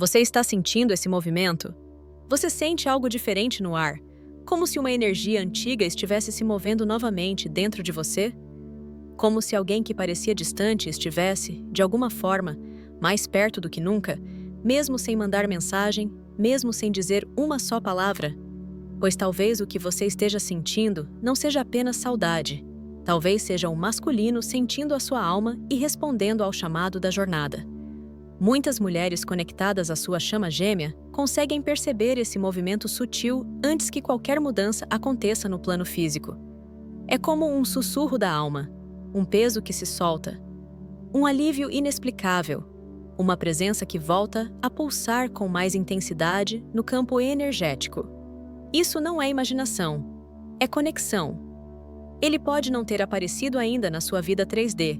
Você está sentindo esse movimento? Você sente algo diferente no ar, como se uma energia antiga estivesse se movendo novamente dentro de você? Como se alguém que parecia distante estivesse, de alguma forma, mais perto do que nunca, mesmo sem mandar mensagem, mesmo sem dizer uma só palavra? Pois talvez o que você esteja sentindo não seja apenas saudade. Talvez seja um masculino sentindo a sua alma e respondendo ao chamado da jornada. Muitas mulheres conectadas à sua chama gêmea conseguem perceber esse movimento sutil antes que qualquer mudança aconteça no plano físico. É como um sussurro da alma, um peso que se solta, um alívio inexplicável, uma presença que volta a pulsar com mais intensidade no campo energético. Isso não é imaginação, é conexão. Ele pode não ter aparecido ainda na sua vida 3D,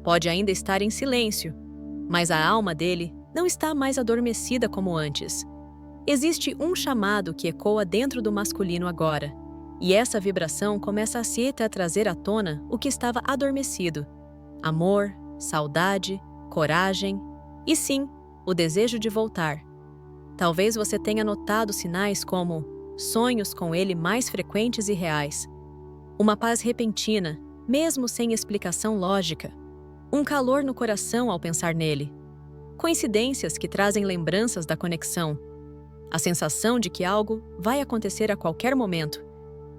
pode ainda estar em silêncio, mas a alma dele não está mais adormecida como antes. Existe um chamado que ecoa dentro do masculino agora, e essa vibração começa a trazer à tona o que estava adormecido: amor, saudade, coragem e, sim, o desejo de voltar. Talvez você tenha notado sinais como sonhos com ele mais frequentes e reais, uma paz repentina, mesmo sem explicação lógica, um calor no coração ao pensar nele, coincidências que trazem lembranças da conexão, a sensação de que algo vai acontecer a qualquer momento.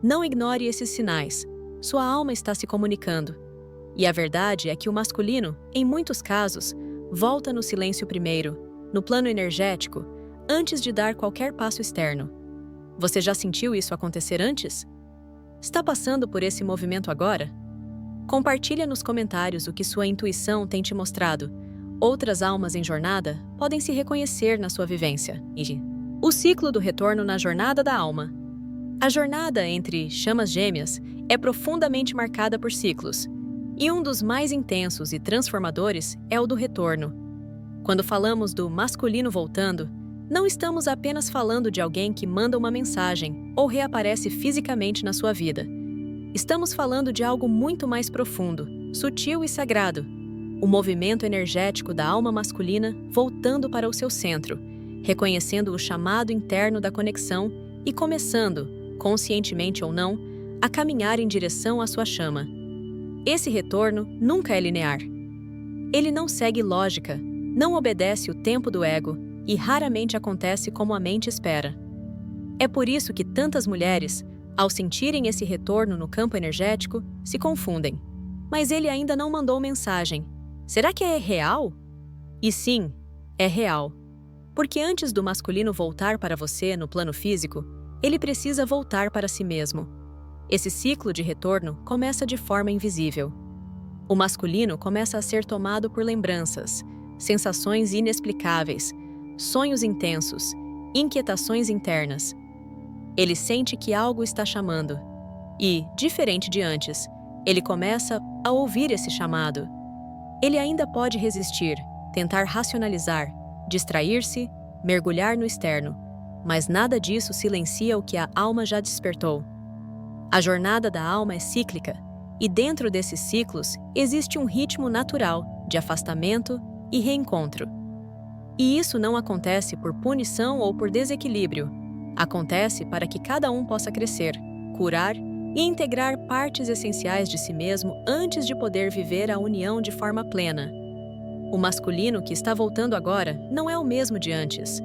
Não ignore esses sinais, sua alma está se comunicando. E a verdade é que o masculino, em muitos casos, volta no silêncio primeiro, no plano energético, antes de dar qualquer passo externo. Você já sentiu isso acontecer antes? Está passando por esse movimento agora? Compartilha nos comentários o que sua intuição tem te mostrado. Outras almas em jornada podem se reconhecer na sua vivência. O ciclo do retorno na jornada da alma. A jornada entre chamas gêmeas é profundamente marcada por ciclos, e um dos mais intensos e transformadores é o do retorno. Quando falamos do masculino voltando, não estamos apenas falando de alguém que manda uma mensagem ou reaparece fisicamente na sua vida. Estamos falando de algo muito mais profundo, sutil e sagrado. O movimento energético da alma masculina voltando para o seu centro, reconhecendo o chamado interno da conexão e começando, conscientemente ou não, a caminhar em direção à sua chama. Esse retorno nunca é linear. Ele não segue lógica, não obedece o tempo do ego e raramente acontece como a mente espera. É por isso que tantas mulheres, ao sentirem esse retorno no campo energético, se confundem. Mas ele ainda não mandou mensagem. Será que é real? E sim, é real. Porque antes do masculino voltar para você no plano físico, ele precisa voltar para si mesmo. Esse ciclo de retorno começa de forma invisível. O masculino começa a ser tomado por lembranças, sensações inexplicáveis, sonhos intensos, inquietações internas. Ele sente que algo está chamando. E, diferente de antes, ele começa a ouvir esse chamado. Ele ainda pode resistir, tentar racionalizar, distrair-se, mergulhar no externo, mas nada disso silencia o que a alma já despertou. A jornada da alma é cíclica, e dentro desses ciclos existe um ritmo natural de afastamento e reencontro. E isso não acontece por punição ou por desequilíbrio. Acontece para que cada um possa crescer, curar e integrar partes essenciais de si mesmo antes de poder viver a união de forma plena. O masculino que está voltando agora não é o mesmo de antes.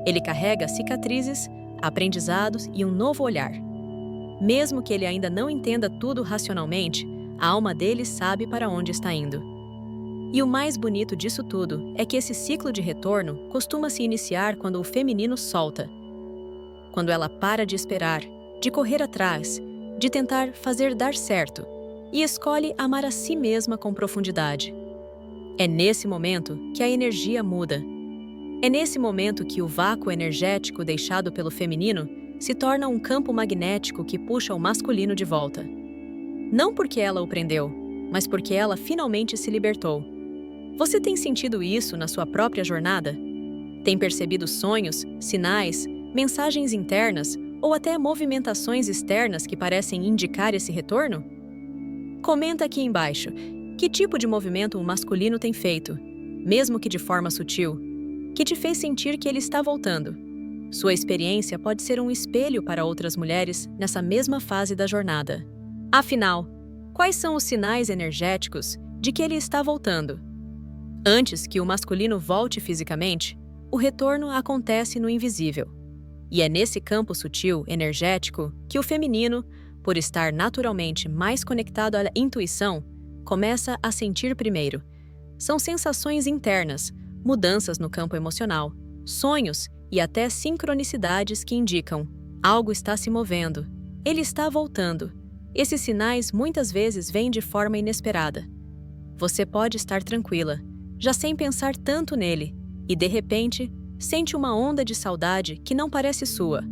Ele carrega cicatrizes, aprendizados e um novo olhar. Mesmo que ele ainda não entenda tudo racionalmente, a alma dele sabe para onde está indo. E o mais bonito disso tudo é que esse ciclo de retorno costuma se iniciar quando o feminino solta. Quando ela para de esperar, de correr atrás, de tentar fazer dar certo, e escolhe amar a si mesma com profundidade. É nesse momento que a energia muda. É nesse momento que o vácuo energético deixado pelo feminino se torna um campo magnético que puxa o masculino de volta. Não porque ela o prendeu, mas porque ela finalmente se libertou. Você tem sentido isso na sua própria jornada? Tem percebido sonhos, sinais, mensagens internas ou até movimentações externas que parecem indicar esse retorno? Comenta aqui embaixo que tipo de movimento o masculino tem feito, mesmo que de forma sutil. que te fez sentir que ele está voltando. Sua experiência pode ser um espelho para outras mulheres nessa mesma fase da jornada. Afinal, quais são os sinais energéticos de que ele está voltando? Antes que o masculino volte fisicamente, o retorno acontece no invisível. E é nesse campo sutil, energético, que o feminino, por estar naturalmente mais conectado à intuição, começa a sentir primeiro. São sensações internas, mudanças no campo emocional, sonhos e até sincronicidades que indicam: algo está se movendo, ele está voltando. Esses sinais muitas vezes vêm de forma inesperada. Você pode estar tranquila, já sem pensar tanto nele, e de repente, sente uma onda de saudade que não parece sua.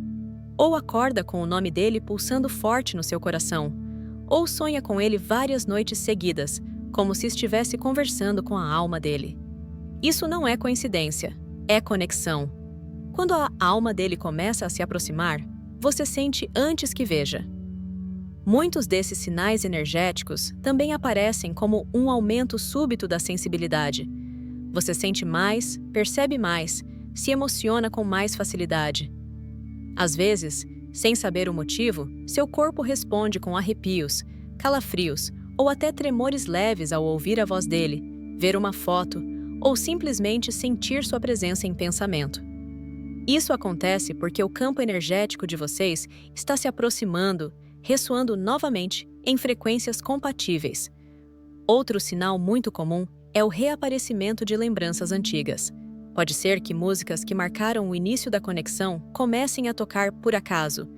Ou acorda com o nome dele pulsando forte no seu coração, ou sonha com ele várias noites seguidas, como se estivesse conversando com a alma dele. Isso não é coincidência, é conexão. Quando a alma dele começa a se aproximar, você sente antes que veja. Muitos desses sinais energéticos também aparecem como um aumento súbito da sensibilidade. Você sente mais, percebe mais, se emociona com mais facilidade. Às vezes, sem saber o motivo, seu corpo responde com arrepios, calafrios ou até tremores leves ao ouvir a voz dele, ver uma foto ou simplesmente sentir sua presença em pensamento. Isso acontece porque o campo energético de vocês está se aproximando, ressoando novamente em frequências compatíveis. Outro sinal muito comum é o reaparecimento de lembranças antigas. Pode ser que músicas que marcaram o início da conexão comecem a tocar por acaso,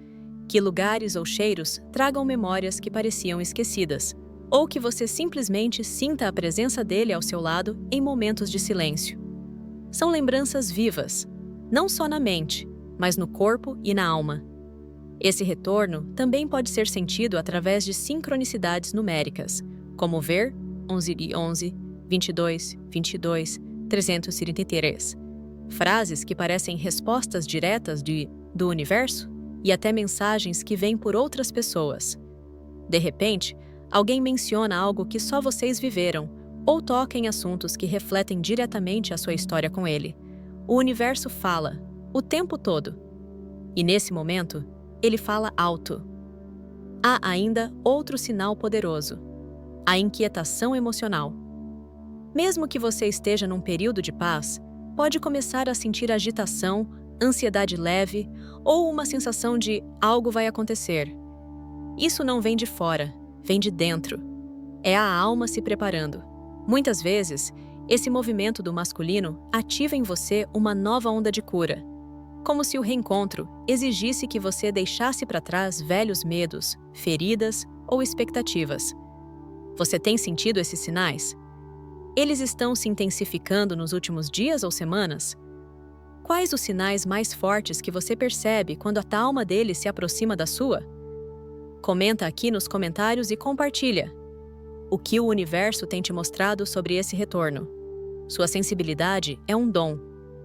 que lugares ou cheiros tragam memórias que pareciam esquecidas, ou que você simplesmente sinta a presença dele ao seu lado em momentos de silêncio. São lembranças vivas, não só na mente, mas no corpo e na alma. Esse retorno também pode ser sentido através de sincronicidades numéricas, como ver 11 de 11, 22, 22, 333. Frases que parecem respostas diretas do universo e até mensagens que vêm por outras pessoas. De repente, alguém menciona algo que só vocês viveram ou toca em assuntos que refletem diretamente a sua história com ele. O universo fala, o tempo todo. E nesse momento, ele fala alto. Há ainda outro sinal poderoso: a inquietação emocional. Mesmo que você esteja num período de paz, pode começar a sentir agitação, ansiedade leve ou uma sensação de algo vai acontecer. Isso não vem de fora, vem de dentro. É a alma se preparando. Muitas vezes, esse movimento do masculino ativa em você uma nova onda de cura, como se o reencontro exigisse que você deixasse para trás velhos medos, feridas ou expectativas. Você tem sentido esses sinais? Eles estão se intensificando nos últimos dias ou semanas? Quais os sinais mais fortes que você percebe quando a alma dele se aproxima da sua? Comenta aqui nos comentários e compartilha. O que o universo tem te mostrado sobre esse retorno? Sua sensibilidade é um dom,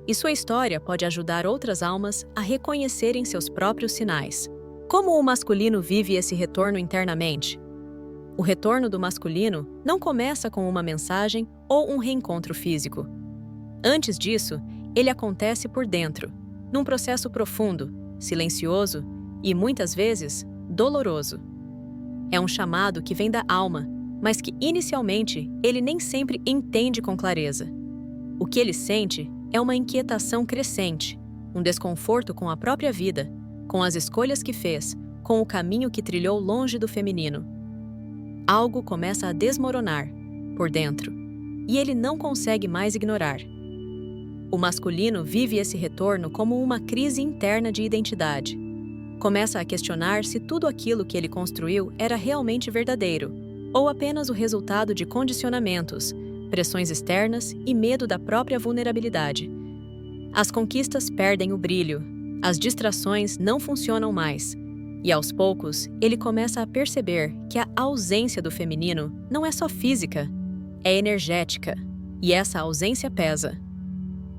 e sua história pode ajudar outras almas a reconhecerem seus próprios sinais. Como o masculino vive esse retorno internamente? O retorno do masculino não começa com uma mensagem ou um reencontro físico. Antes disso, ele acontece por dentro, num processo profundo, silencioso e, muitas vezes, doloroso. É um chamado que vem da alma, mas que, inicialmente, ele nem sempre entende com clareza. O que ele sente é uma inquietação crescente, um desconforto com a própria vida, com as escolhas que fez, com o caminho que trilhou longe do feminino. Algo começa a desmoronar, por dentro, e ele não consegue mais ignorar. O masculino vive esse retorno como uma crise interna de identidade. Começa a questionar se tudo aquilo que ele construiu era realmente verdadeiro, ou apenas o resultado de condicionamentos, pressões externas e medo da própria vulnerabilidade. As conquistas perdem o brilho, as distrações não funcionam mais, e aos poucos ele começa a perceber que a ausência do feminino não é só física, é energética, e essa ausência pesa.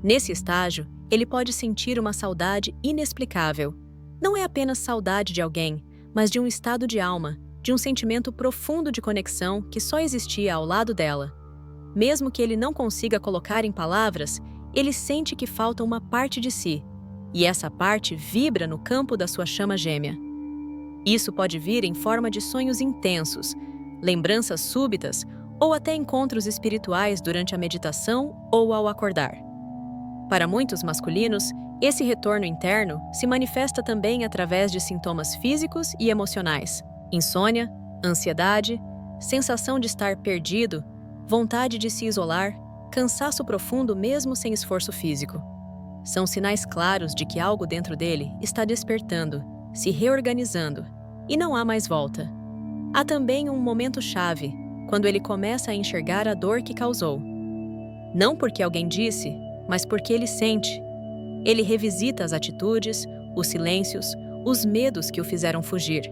Nesse estágio, ele pode sentir uma saudade inexplicável. Não é apenas saudade de alguém, mas de um estado de alma, de um sentimento profundo de conexão que só existia ao lado dela. Mesmo que ele não consiga colocar em palavras, ele sente que falta uma parte de si, e essa parte vibra no campo da sua chama gêmea. Isso pode vir em forma de sonhos intensos, lembranças súbitas ou até encontros espirituais durante a meditação ou ao acordar. Para muitos masculinos, esse retorno interno se manifesta também através de sintomas físicos e emocionais: insônia, ansiedade, sensação de estar perdido, vontade de se isolar, cansaço profundo mesmo sem esforço físico. São sinais claros de que algo dentro dele está despertando, se reorganizando, e não há mais volta. Há também um momento-chave, quando ele começa a enxergar a dor que causou. Não porque alguém disse, mas porque ele sente. Ele revisita as atitudes, os silêncios, os medos que o fizeram fugir.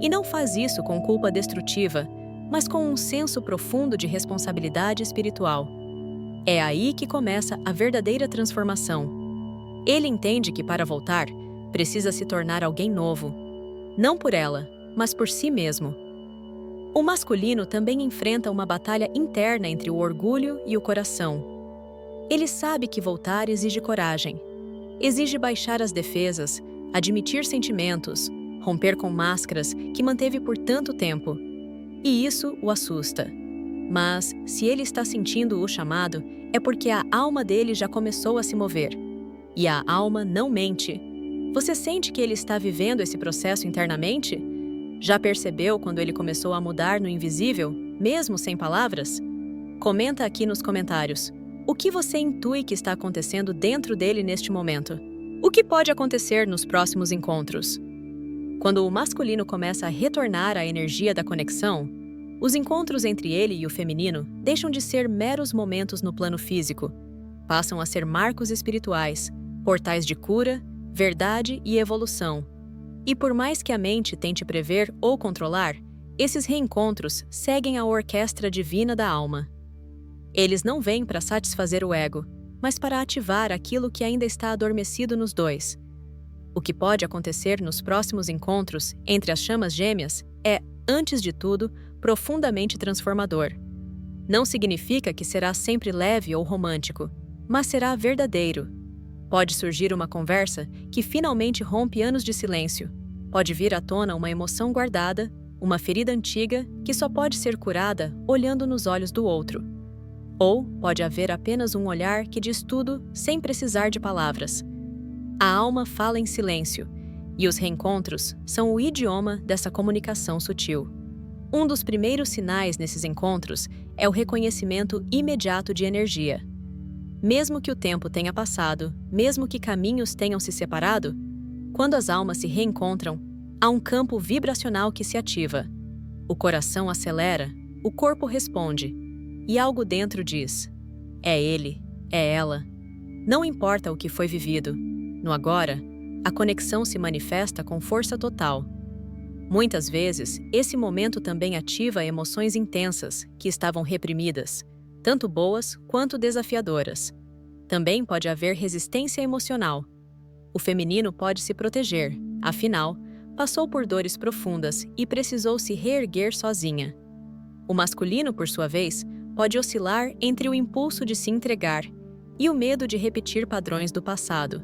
E não faz isso com culpa destrutiva, mas com um senso profundo de responsabilidade espiritual. É aí que começa a verdadeira transformação. Ele entende que para voltar, precisa se tornar alguém novo. Não por ela, mas por si mesmo. O masculino também enfrenta uma batalha interna entre o orgulho e o coração. Ele sabe que voltar exige coragem. Exige baixar as defesas, admitir sentimentos, romper com máscaras que manteve por tanto tempo. E isso o assusta. Mas, se ele está sentindo o chamado, é porque a alma dele já começou a se mover. E a alma não mente. Você sente que ele está vivendo esse processo internamente? Já percebeu quando ele começou a mudar no invisível, mesmo sem palavras? Comenta aqui nos comentários. O que você intui que está acontecendo dentro dele neste momento? O que pode acontecer nos próximos encontros? Quando o masculino começa a retornar à energia da conexão, os encontros entre ele e o feminino deixam de ser meros momentos no plano físico, passam a ser marcos espirituais, portais de cura, verdade e evolução. E por mais que a mente tente prever ou controlar, esses reencontros seguem a orquestra divina da alma. Eles não vêm para satisfazer o ego, mas para ativar aquilo que ainda está adormecido nos dois. O que pode acontecer nos próximos encontros entre as chamas gêmeas é, antes de tudo, profundamente transformador. Não significa que será sempre leve ou romântico, mas será verdadeiro. Pode surgir uma conversa que finalmente rompe anos de silêncio. Pode vir à tona uma emoção guardada, uma ferida antiga que só pode ser curada olhando nos olhos do outro. Ou pode haver apenas um olhar que diz tudo sem precisar de palavras. A alma fala em silêncio, e os reencontros são o idioma dessa comunicação sutil. Um dos primeiros sinais nesses encontros é o reconhecimento imediato de energia. Mesmo que o tempo tenha passado, mesmo que caminhos tenham se separado, quando as almas se reencontram, há um campo vibracional que se ativa. O coração acelera, o corpo responde, e algo dentro diz: é ele, é ela. Não importa o que foi vivido. No agora, a conexão se manifesta com força total. Muitas vezes, esse momento também ativa emoções intensas que estavam reprimidas, tanto boas quanto desafiadoras. Também pode haver resistência emocional. O feminino pode se proteger, afinal, passou por dores profundas e precisou se reerguer sozinha. O masculino, por sua vez, pode oscilar entre o impulso de se entregar e o medo de repetir padrões do passado.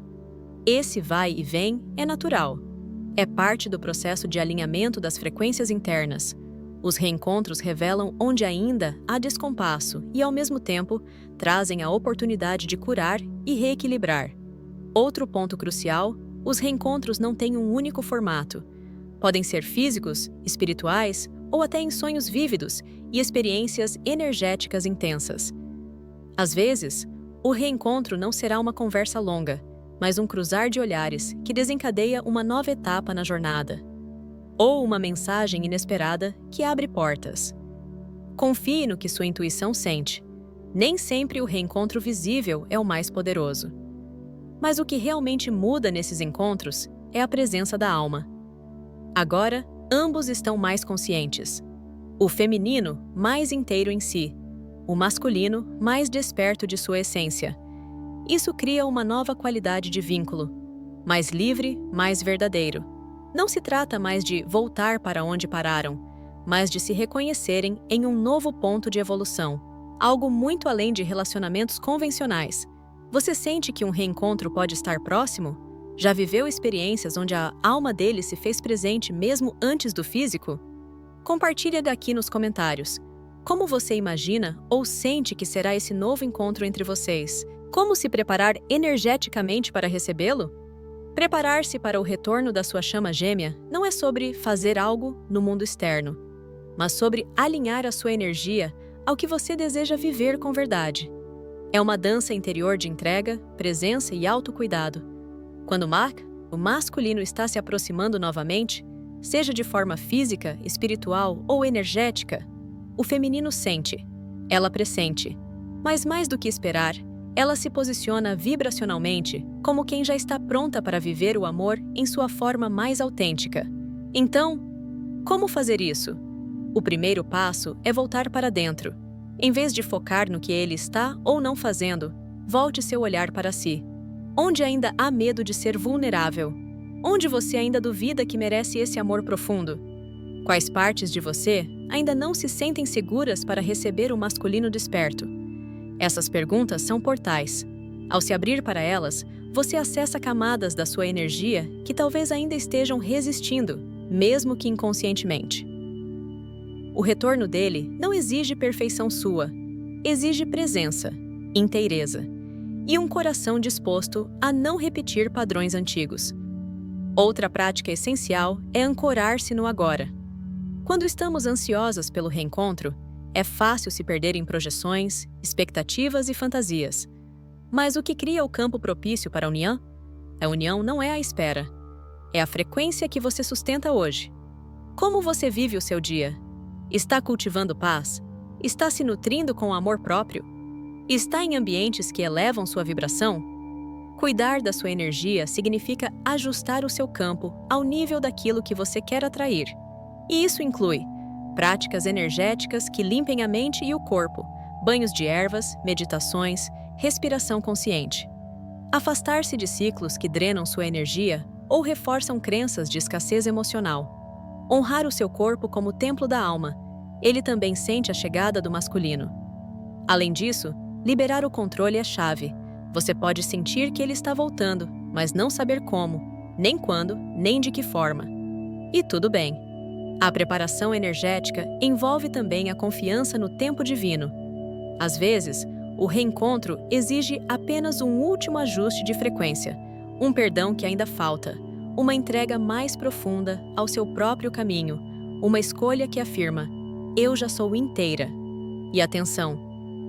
Esse vai e vem é natural. É parte do processo de alinhamento das frequências internas. Os reencontros revelam onde ainda há descompasso e, ao mesmo tempo, trazem a oportunidade de curar e reequilibrar. Outro ponto crucial: os reencontros não têm um único formato. Podem ser físicos, espirituais ou até em sonhos vívidos e experiências energéticas intensas. Às vezes, o reencontro não será uma conversa longa, mas um cruzar de olhares que desencadeia uma nova etapa na jornada. Ou uma mensagem inesperada que abre portas. Confie no que sua intuição sente. Nem sempre o reencontro visível é o mais poderoso. Mas o que realmente muda nesses encontros é a presença da alma. Agora, ambos estão mais conscientes. O feminino, mais inteiro em si. O masculino, mais desperto de sua essência. Isso cria uma nova qualidade de vínculo. Mais livre, mais verdadeiro. Não se trata mais de voltar para onde pararam, mas de se reconhecerem em um novo ponto de evolução. Algo muito além de relacionamentos convencionais. Você sente que um reencontro pode estar próximo? Já viveu experiências onde a alma dele se fez presente mesmo antes do físico? Compartilhe aqui nos comentários. Como você imagina ou sente que será esse novo encontro entre vocês? Como se preparar energeticamente para recebê-lo? Preparar-se para o retorno da sua chama gêmea não é sobre fazer algo no mundo externo, mas sobre alinhar a sua energia ao que você deseja viver com verdade. É uma dança interior de entrega, presença e autocuidado. Quando o masculino está se aproximando novamente, seja de forma física, espiritual ou energética, o feminino sente, ela pressente. Mas mais do que esperar, ela se posiciona vibracionalmente como quem já está pronta para viver o amor em sua forma mais autêntica. Então, como fazer isso? O primeiro passo é voltar para dentro. Em vez de focar no que ele está ou não fazendo, volte seu olhar para si. Onde ainda há medo de ser vulnerável? Onde você ainda duvida que merece esse amor profundo? Quais partes de você ainda não se sentem seguras para receber o masculino desperto? Essas perguntas são portais. Ao se abrir para elas, você acessa camadas da sua energia que talvez ainda estejam resistindo, mesmo que inconscientemente. O retorno dele não exige perfeição sua, exige presença, inteireza e um coração disposto a não repetir padrões antigos. Outra prática essencial é ancorar-se no agora. Quando estamos ansiosas pelo reencontro, é fácil se perder em projeções, expectativas e fantasias. Mas o que cria o campo propício para a união? A união não é a espera, é a frequência que você sustenta hoje. Como você vive o seu dia? Está cultivando paz? Está se nutrindo com amor próprio? Está em ambientes que elevam sua vibração? Cuidar da sua energia significa ajustar o seu campo ao nível daquilo que você quer atrair. E isso inclui práticas energéticas que limpem a mente e o corpo, banhos de ervas, meditações, respiração consciente. Afastar-se de ciclos que drenam sua energia ou reforçam crenças de escassez emocional. Honrar o seu corpo como templo da alma. Ele também sente a chegada do masculino. Além disso, liberar o controle é chave. Você pode sentir que ele está voltando, mas não saber como, nem quando, nem de que forma. E tudo bem. A preparação energética envolve também a confiança no tempo divino. Às vezes, o reencontro exige apenas um último ajuste de frequência, um perdão que ainda falta, uma entrega mais profunda ao seu próprio caminho, uma escolha que afirma: eu já sou inteira. E atenção,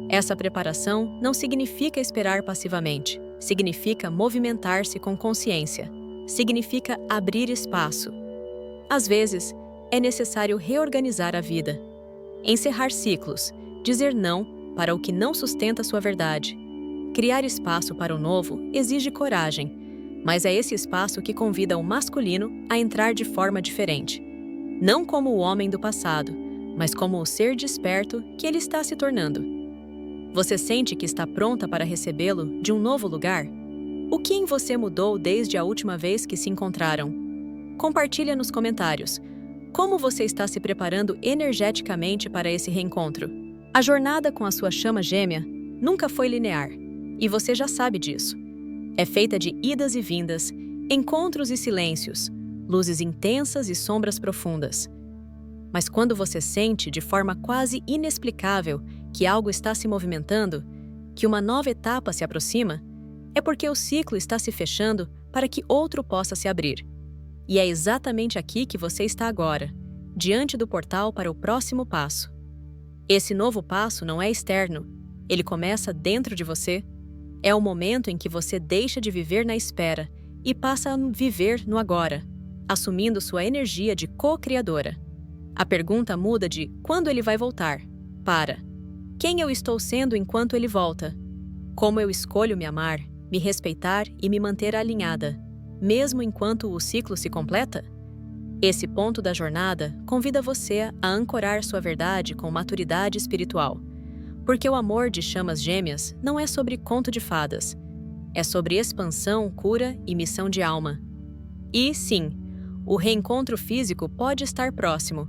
essa preparação não significa esperar passivamente, significa movimentar-se com consciência, significa abrir espaço. Às vezes, é necessário reorganizar a vida, encerrar ciclos, dizer não para o que não sustenta sua verdade. Criar espaço para o novo exige coragem, mas é esse espaço que convida o masculino a entrar de forma diferente. Não como o homem do passado, mas como o ser desperto que ele está se tornando. Você sente que está pronta para recebê-lo de um novo lugar? O que em você mudou desde a última vez que se encontraram? Compartilha nos comentários. Como você está se preparando energeticamente para esse reencontro? A jornada com a sua chama gêmea nunca foi linear, e você já sabe disso. É feita de idas e vindas, encontros e silêncios, luzes intensas e sombras profundas. Mas quando você sente de forma quase inexplicável que algo está se movimentando, que uma nova etapa se aproxima, é porque o ciclo está se fechando para que outro possa se abrir. E é exatamente aqui que você está agora, diante do portal para o próximo passo. Esse novo passo não é externo, ele começa dentro de você. É o momento em que você deixa de viver na espera e passa a viver no agora, assumindo sua energia de co-criadora. A pergunta muda de quando ele vai voltar para quem eu estou sendo enquanto ele volta, como eu escolho me amar, me respeitar e me manter alinhada, mesmo enquanto o ciclo se completa? Esse ponto da jornada convida você a ancorar sua verdade com maturidade espiritual. Porque o amor de chamas gêmeas não é sobre conto de fadas. É sobre expansão, cura e missão de alma. E, sim, o reencontro físico pode estar próximo,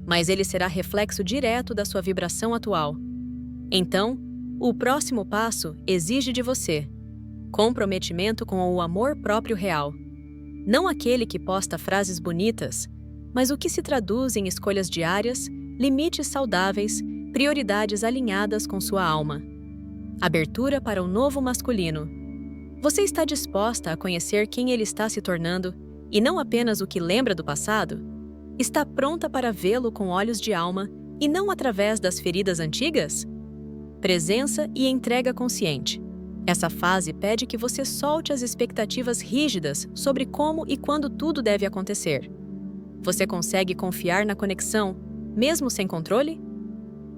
mas ele será reflexo direto da sua vibração atual. Então, o próximo passo exige de você Comprometimento com o amor próprio real. Não aquele que posta frases bonitas, mas o que se traduz em escolhas diárias, limites saudáveis, prioridades alinhadas com sua alma. Abertura para o novo masculino. Você está disposta a conhecer quem ele está se tornando e não apenas o que lembra do passado? Está pronta para vê-lo com olhos de alma e não através das feridas antigas? Presença e entrega consciente. Essa fase pede que você solte as expectativas rígidas sobre como e quando tudo deve acontecer. Você consegue confiar na conexão, mesmo sem controle?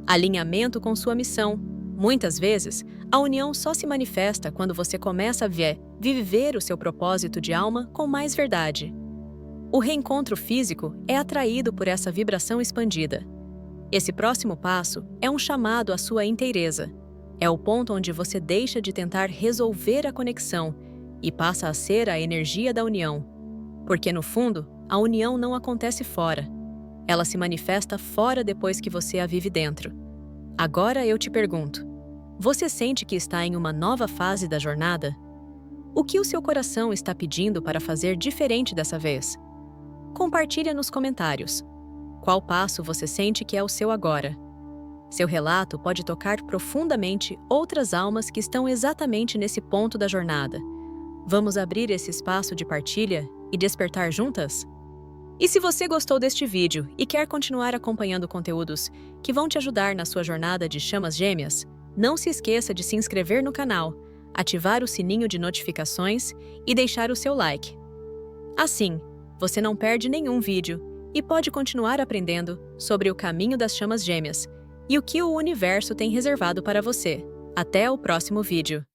Alinhamento com sua missão. Muitas vezes, a união só se manifesta quando você começa a viver o seu propósito de alma com mais verdade. O reencontro físico é atraído por essa vibração expandida. Esse próximo passo é um chamado à sua inteireza. É o ponto onde você deixa de tentar resolver a conexão e passa a ser a energia da união. Porque, no fundo, a união não acontece fora. Ela se manifesta fora depois que você a vive dentro. Agora eu te pergunto, você sente que está em uma nova fase da jornada? O que o seu coração está pedindo para fazer diferente dessa vez? Compartilha nos comentários. Qual passo você sente que é o seu agora? Seu relato pode tocar profundamente outras almas que estão exatamente nesse ponto da jornada. Vamos abrir esse espaço de partilha e despertar juntas? E se você gostou deste vídeo e quer continuar acompanhando conteúdos que vão te ajudar na sua jornada de chamas gêmeas, não se esqueça de se inscrever no canal, ativar o sininho de notificações e deixar o seu like. Assim, você não perde nenhum vídeo e pode continuar aprendendo sobre o caminho das chamas gêmeas e o que o universo tem reservado para você. Até o próximo vídeo!